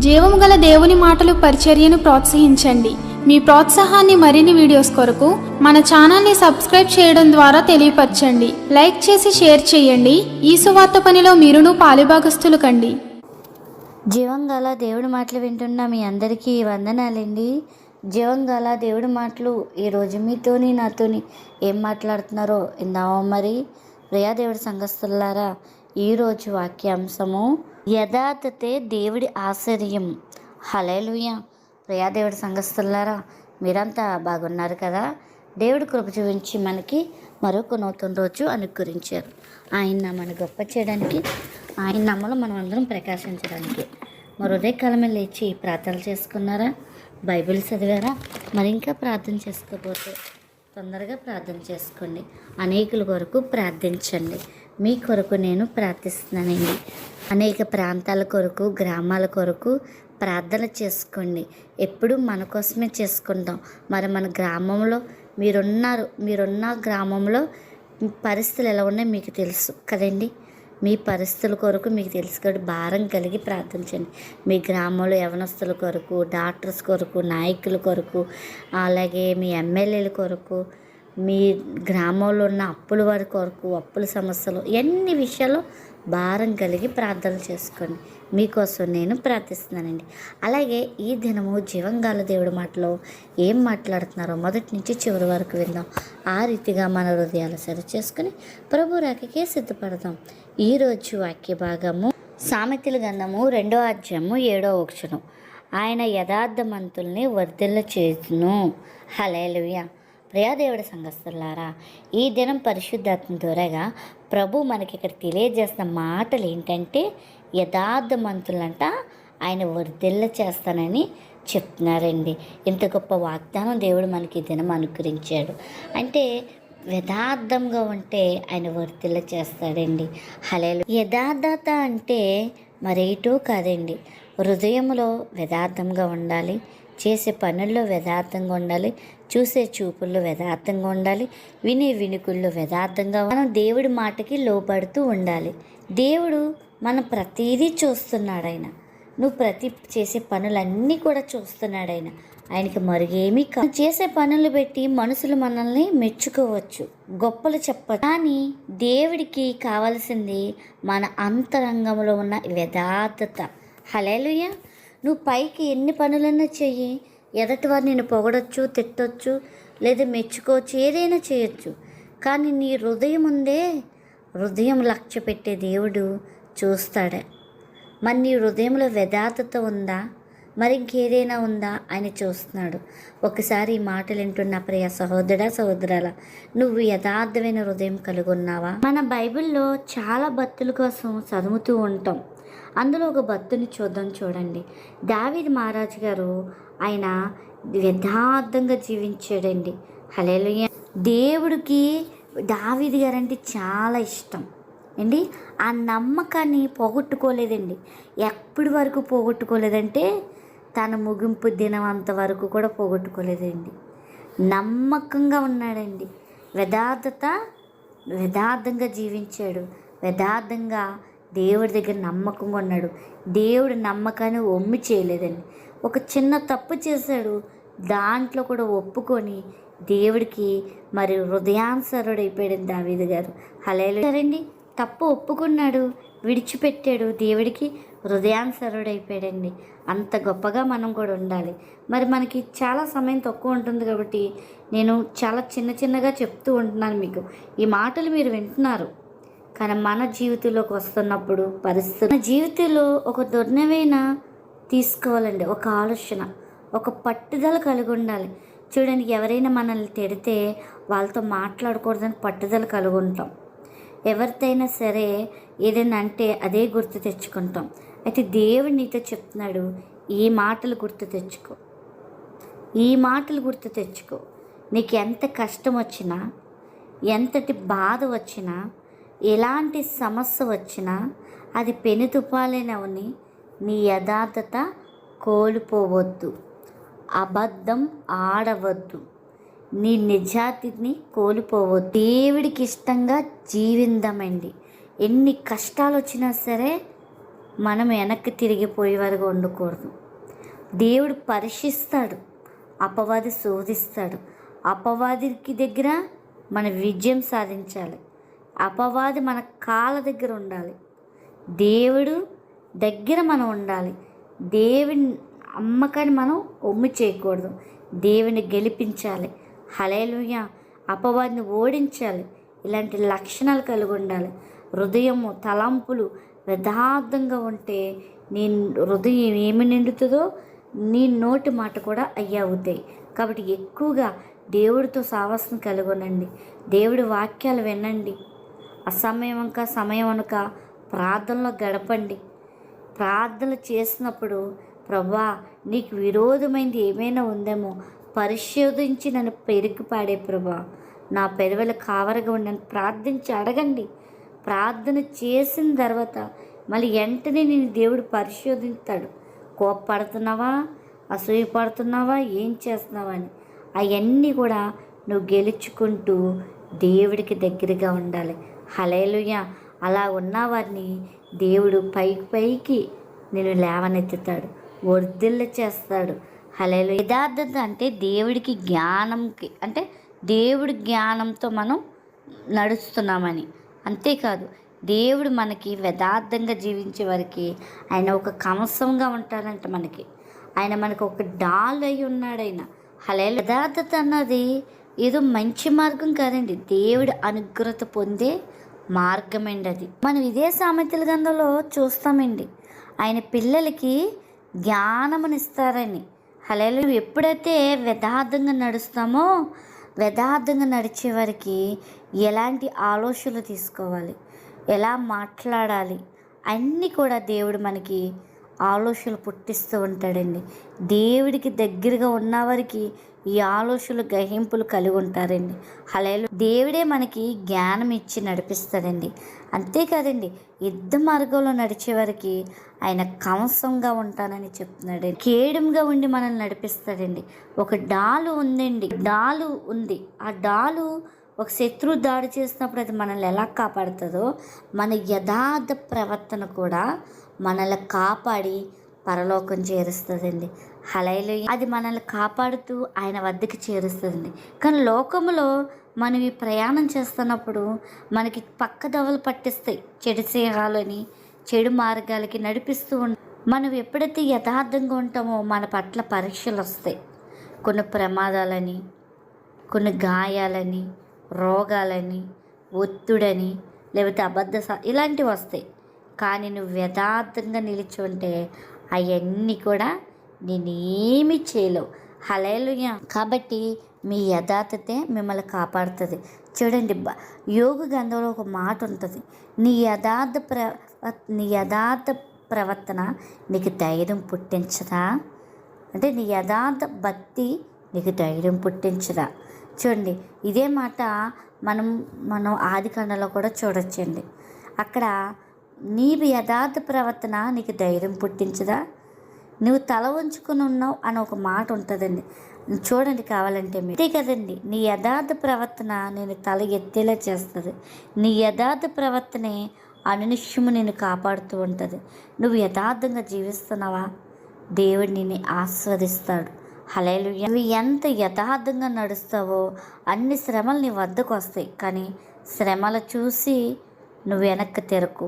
జీవము గల దేవుని మాటలు పరిచర్యను ప్రోత్సహించండి. మీ ప్రోత్సాహాన్ని మరిన్ని వీడియోస్ కొరకు మన ఛానల్ని సబ్స్క్రైబ్ చేయడం ద్వారా తెలియపరచండి. లైక్ చేసి షేర్ చేయండి. ఈ సువార్త పనిలో మీరును పాలుభాగస్తులు కండి. జీవం గల దేవుడి మాటలు వింటున్న మీ అందరికీ వందనాలండి. జీవం గల దేవుడి మాటలు ఈరోజు మీతోని నాతోని ఏం మాట్లాడుతున్నారో ఇందామో. మరి ప్రియా దేవుడి సంఘస్థులారా, ఈరోజు వాక్యాంశము యథార్థతే దేవుడి ఆశ్చర్యం. హల్లెలూయా. ప్రియా దేవుడి సంఘస్థులారా, మీరంతా బాగున్నారు కదా? దేవుడి కృప చూపించి మనకి మరొక నూతన రోజు అనుకరించారు. ఆయన నామాన్ని గొప్ప చేయడానికి, ఆయన నామలో మనం అందరం ప్రకాశించడానికి. మరి ఉదయకాలమే లేచి ప్రార్థనలు చేసుకున్నారా? బైబిల్ చదివారా? మరి ఇంకా ప్రార్థన చేసుకోకపోతే తొందరగా ప్రార్థన చేసుకోండి. అనేకుల కొరకు ప్రార్థించండి. మీ కొరకు నేను ప్రార్థిస్తున్నానండి. అనేక ప్రాంతాల కొరకు, గ్రామాల కొరకు ప్రార్థన చేసుకోండి. ఎప్పుడు మన కోసమే చేసుకుంటాం. మరి మన గ్రామంలో మీరున్న గ్రామంలో పరిస్థితులు ఎలా ఉన్నాయో మీకు తెలుసు కదండి. మీ పరిస్థితుల కొరకు మీకు తెలుసు కాబట్టి భారం కలిగి ప్రార్థించండి. మీ గ్రామంలో యవనస్తుల కొరకు, డాక్టర్స్ కొరకు, నాయకుల కొరకు, అలాగే మీ ఎమ్మెల్యేల కొరకు, మీ గ్రామంలో ఉన్న అప్పుల వారి కొరకు, అప్పుల సమస్యలు, ఎన్ని విషయాల్లో భారం కలిగి ప్రార్థనలు చేసుకోండి. మీకోసం నేను ప్రార్థిస్తున్నానండి. అలాగే ఈ దినము జీవంగాల దేవుడి మాటలో ఏం మాట్లాడుతున్నారో మొదటి నుంచి చివరి వరకు విందాం. ఆ రీతిగా మన హృదయాలు సరి చేసుకుని ప్రభు రాకకే సిద్ధపడదాం. ఈరోజు వాక్య భాగము సామెతల గ్రంథము 2వ అధ్యాయము 7వ వచనం. ఆయన యథార్థమంతుల్ని వర్ధిల్ల చేయును. హల్లెలూయా. ప్రియదేవుడి సంఘస్థులారా, ఈ దినం పరిశుద్ధాత్మ ద్వారాగా ప్రభు మనకి ఇక్కడ తెలియజేస్తున్న మాటలు ఏంటంటే, యథార్థమంతులంట ఆయన వర్ధిల్ల చేస్తానని చెప్తున్నారండి. ఇంత గొప్ప వాగ్దానం దేవుడు మనకి ఈ దినం అనుగ్రహించాడు. అంటే యథార్థంగా ఉంటే ఆయన వర్ధిల్ల చేస్తాడండి. హల్లెలూయా. యథార్థత అంటే మరేటో కాదండి, హృదయంలో యథార్థంగా ఉండాలి, చేసే పనుల్లో యథార్థంగా ఉండాలి, చూసే చూపుల్లో యథార్థంగా ఉండాలి, వినే వినుకుల్లో యథార్థంగా మనం దేవుడి మాటకి లోపడుతూ ఉండాలి. దేవుడు మనం ప్రతిదీ చూస్తున్నాడు. ఆయన నువ్వు చేసే పనులన్నీ కూడా చూస్తున్నాడు. ఆయనకి మరుగేమీ కాదు. చేసే పనులు పెట్టి మనుషులు మనల్ని మెచ్చుకోవచ్చు, గొప్పలు చెప్పచ్చు. కానీ దేవుడికి కావాల్సింది మన అంతరంగంలో ఉన్న యథార్థత. హల్లెలూయా. నువ్వు పైకి ఎన్ని పనులన్నా చెయ్యి, ఎదటి వారు నేను పొగడొచ్చు, తిట్టొచ్చు, లేదా మెచ్చుకోవచ్చు, ఏదైనా చేయొచ్చు. కానీ నీ హృదయం ఉందే, హృదయం లక్ష్య పెట్టే దేవుడు చూస్తాడే. మరి నీ హృదయంలో యథార్థత ఉందా, మరి ఇంకేదైనా ఉందా ఆయన చూస్తున్నాడు. ఒకసారి ఈ మాటలు వింటున్న ప్రియ సహోదరా, సహోదరాల, నువ్వు యథార్థమైన హృదయం కలిగి ఉన్నావా? మన బైబిల్లో చాలా భక్తుల కోసం చదువుతూ ఉంటాం. అందులో ఒక భక్తుని చూడండి. దావీదు మహారాజు గారు ఆయన యథార్థంగా జీవించాడండి. హల్లెలూయా. దేవుడికి దావీదు గారు అంటే చాలా ఇష్టం అండి. ఆ నమ్మకాన్ని పోగొట్టుకోలేదండి. ఎప్పటి వరకు పోగొట్టుకోలేదంటే తన ముగింపు దినం అంతవరకు కూడా పోగొట్టుకోలేదండి. నమ్మకంగా ఉన్నాడండి. యథార్థంగా జీవించాడు. యథార్థంగా దేవుడి దగ్గర నమ్మకంగా ఉన్నాడు. దేవుడి నమ్మకాన్ని ఒమ్మి చేయలేదండి. ఒక చిన్న తప్పు చేశాడు, దాంట్లో కూడా ఒప్పుకొని దేవుడికి మరి హృదయానుసరుడైపోయాడు దావీదు గారు. హల్లెలూయా అండి. తప్పు ఒప్పుకున్నాడు, విడిచిపెట్టాడు, దేవుడికి హృదయానుసరుడైపోయాడండి. అంత గొప్పగా మనం కూడా ఉండాలి. మరి మనకి చాలా సమయం తక్కువ ఉంటుంది కాబట్టి నేను చాలా చిన్నగా చెప్తూ ఉంటున్నాను మీకు. ఈ మాటలు మీరు వింటున్నారు, కానీ మన జీవితంలోకి వస్తున్నప్పుడు పరిస్థితి, మన జీవితంలో ఒక నిర్ణయమైన తీసుకోవాలండి. ఒక ఆలోచన, ఒక పట్టుదల కలిగి ఉండాలి. చూడండి, ఎవరైనా మనల్ని తిడితే వాళ్ళతో మాట్లాడకూడదని పట్టుదల కలిగి ఉంటాం. ఎవరితైనా సరే ఏదైనా అంటే అదే గుర్తు తెచ్చుకుంటాం. అయితే దేవుడు నీతో చెప్తున్నాడు, ఈ మాటలు గుర్తు తెచ్చుకో, ఈ మాటలు గుర్తు తెచ్చుకో. నీకు ఎంత కష్టం వచ్చినా, ఎంతటి బాధ వచ్చినా, ఎలాంటి సమస్య వచ్చినా అది పెనుతుపాలేనవని నీ యథార్థత కోల్పోవద్దు, అబద్ధం ఆడవద్దు, నీ నిజాతిని కోల్పోవద్దు. దేవుడికి ఇష్టంగా జీవిందామండి. ఎన్ని కష్టాలు వచ్చినా సరే మనం వెనక్కి తిరిగిపోయే వరకు ఉండకూడదు. దేవుడు పరీక్షిస్తాడు, అపవాది శోధిస్తాడు. అపవాదికి దగ్గర మన విజయం సాధించాలి. అపవాది మన కాళ్ళ దగ్గర ఉండాలి. దేవుడు దగ్గర మనం ఉండాలి. దేవుని అమ్మకాన్ని మనం ఒమ్ము చేయకూడదు. దేవుని గెలిపించాలి. హల్లెలూయా. అపవాదిని ఓడించాలి. ఇలాంటి లక్షణాలు కలిగి ఉండాలి. హృదయము తలంపులు యథార్థంగా ఉంటే నీ హృదయం ఏమి నిండుతుందో నీ నోటి మాట కూడా అయ్యే అవుతాయి. కాబట్టి ఎక్కువగా దేవుడితో సావాసం కలిగి ఉండండి. దేవుడి వాక్యాలు వినండి. అసమయం సమయం అనక ప్రార్థనలో గడపండి. ప్రార్థనలు చేసినప్పుడు ప్రభా నీకు విరోధమైంది ఏమైనా ఉందేమో పరిశోధించి నన్ను పెరిగి పాడే ప్రభా, నా పెదవుల కావరగా ఉండని ప్రార్థించి అడగండి. ప్రార్థన చేసిన తర్వాత మళ్ళీ వెంటనే నేను దేవుడు పరిశోధిస్తాడు. కోప్పడుతున్నావా, అసూయపడుతున్నావా, ఏం చేస్తున్నావా అని అవన్నీ కూడా నువ్వు గెలుచుకుంటూ దేవుడికి దగ్గరగా ఉండాలి. హల్లెలూయా. అలా ఉన్నవారిని దేవుడు పైకి నేను లేవనెత్తుతాడు, వర్ధిల్ల చేస్తాడు. హల్లెలూయా. యథార్థత అంటే దేవుడికి జ్ఞానంకి అంటే దేవుడి జ్ఞానంతో మనం నడుస్తున్నామని. అంతేకాదు దేవుడు మనకి యథార్థంగా జీవించే వారికి ఆయన ఒక కంసంగా ఉంటాడంట. ఆయన మనకు ఒక డాల్ అయి ఉన్నాడు ఆయన. హల్లెలూయా. యథార్థత అన్నది ఏదో మంచి మార్గం కాదండి, దేవుడి అనుగ్రహత పొందే మార్గమండి అది. మనం ఇదే సామెతల గ్రంథంలో చూస్తామండి, ఆయన పిల్లలకి జ్ఞానమునిస్తారని. హల్లెలూయా. ఎప్పుడైతే యథార్థంగా నడుస్తామో యథార్థంగా నడిచే వారికి ఎలాంటి ఆలోచనలు తీసుకోవాలి, ఎలా మాట్లాడాలి అన్నీ కూడా దేవుడు మనకి ఆలోచనలు పుట్టిస్తూ ఉంటాడండి. దేవుడికి దగ్గరగా ఉన్నవారికి ఈ ఆలోచనలు గ్రహింపులు కలిగి ఉంటారండి. హల్లెలూయా. దేవుడే మనకి జ్ఞానం ఇచ్చి నడిపిస్తాడండి. అంతేకాదండి యుద్ధ మార్గంలో నడిచేవారికి ఆయన కంసంగా ఉంటానని చెప్తున్నాడండి. కేడంగా ఉండి మనల్ని నడిపిస్తాడండి. ఒక డాలు ఉందండి, డాలు ఉంది. ఆ డాలు ఒక శత్రువు దాడి చేసినప్పుడు అది మనల్ని ఎలా కాపాడుతుందో మన యథార్థ ప్రవర్తన కూడా మనల్ని కాపాడి పరలోకం చేరుస్తుందండి. హల్లెలూయా. అది మనల్ని కాపాడుతూ ఆయన వద్దకు చేరుస్తుందండి. కానీ లోకంలో మనం ఈ ప్రయాణం చేస్తున్నప్పుడు మనకి పక్కదవలు పట్టిస్తాయి, చెడు స్నేహాలని చెడు మార్గాలకి నడిపిస్తూ మనం ఎప్పుడైతే యథార్థంగా ఉంటామో మన పట్ల పరీక్షలు వస్తాయి. కొన్ని ప్రమాదాలని, కొన్ని గాయాలని, రోగాలని, ఒత్తిడని, లేకపోతే ఇలాంటివి వస్తాయి. కానీ నువ్వు యథార్థంగా నిలిచి ఉంటే అవన్నీ కూడా నేనేమి చేయలేవు. హల్లెలూయా. కాబట్టి మీ యథార్థతే మిమ్మల్ని కాపాడుతుంది. చూడండి, యోగ గ్రంథంలో ఒక మాట ఉంటుంది, నీ యథార్థ ప్రవర్తన నీకు ధైర్యం పుట్టించదా అంటే నీ యథార్థ భక్తి నీకు ధైర్యం పుట్టించదా. చూడండి, ఇదే మాట మనం ఆదికాండంలో కూడా చూడొచ్చండి. అక్కడ నీ యథార్థ ప్రవర్తన నీకు ధైర్యం పుట్టించదా, నువ్వు తల ఉంచుకుని ఉన్నావు అని ఒక మాట ఉంటుందండి. చూడండి కావాలంటే మీరు. అంతే కదండి, నీ యథార్థ ప్రవర్తన నేను తల ఎత్తేలా చేస్తుంది. నీ యథార్థ ప్రవర్తనే అనునిత్యము నేను కాపాడుతూ ఉంటుంది. నువ్వు యథార్థంగా జీవిస్తున్నావా, దేవుడు నిన్ను ఆస్వాదిస్తాడు. హల్లెలూయా. నువ్వు ఎంత యథార్థంగా నడుస్తావో అన్ని శ్రమలు నీ వద్దకు వస్తాయి. కానీ శ్రమలు చూసి నువ్వు వెనక్కి తిరకు.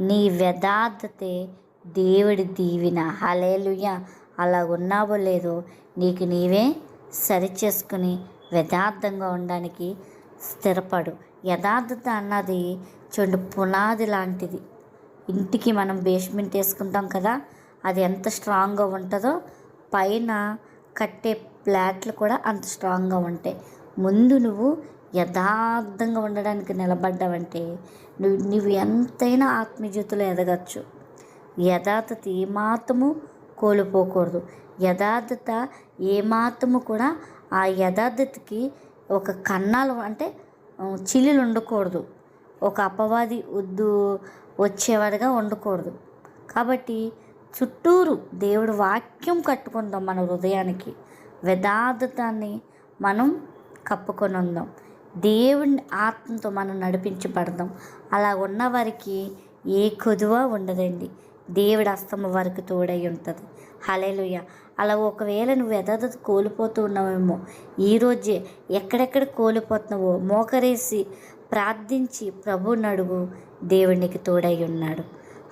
నీ యథార్థతే దేవుడి దీవెన. హల్లెలూయా. అలా ఉన్నావో లేదో నీకు నీవే సరిచేసుకుని యథార్థంగా ఉండడానికి స్థిరపడు. యథార్థత అన్నది చూడు పునాది లాంటిది. ఇంటికి మనం బేస్మెంట్ వేసుకుంటాం కదా, అది ఎంత స్ట్రాంగ్గా ఉంటుందో పైన కట్టే ప్లాట్లు కూడా అంత స్ట్రాంగ్గా ఉంటాయి. ముందు నువ్వు యథార్థంగా ఉండడానికి నిలబడ్డావంటే నువ్వు ఎంతైనా ఆత్మీయతలో ఎదగచ్చు. యథార్థత ఏమాత్రము కోల్పోకూడదు. యథార్థత ఏమాత్రము కూడా ఆ యథార్థతకి ఒక కన్నాలు అంటే చిల్లులు ఉండకూడదు. ఒక అపవాది వచ్చేవాడిగా ఉండకూడదు. కాబట్టి చుట్టూరు దేవుడు వాక్యం కట్టుకుందాం. మన హృదయానికి యథార్థతాన్ని మనం కప్పుకొని ఉందాం. దేవుని ఆత్మతో మనం నడిపించబడదాం. అలా ఉన్నవారికి ఏ కొదువ ఉండదండి. దేవుడి అస్తమ వరకు తోడై ఉంటుంది. హల్లెలూయా. అలా ఒకవేళ నువ్వు యథార్థత కోల్పోతూ ఉన్నావేమో, ఈరోజే ఎక్కడెక్కడ కోల్పోతున్నావో మోకరేసి ప్రార్థించి ప్రభువుని అడుగు. దేవునికి తోడై ఉన్నాడు.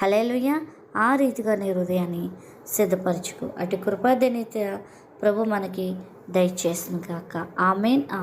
హల్లెలూయా. ఆ రీతిగా నీ హృదయాన్ని సిద్ధపరచుకో. అటు కృపాదనిత ప్రభు మనకి దయచేసిన కాక. ఆమేన్.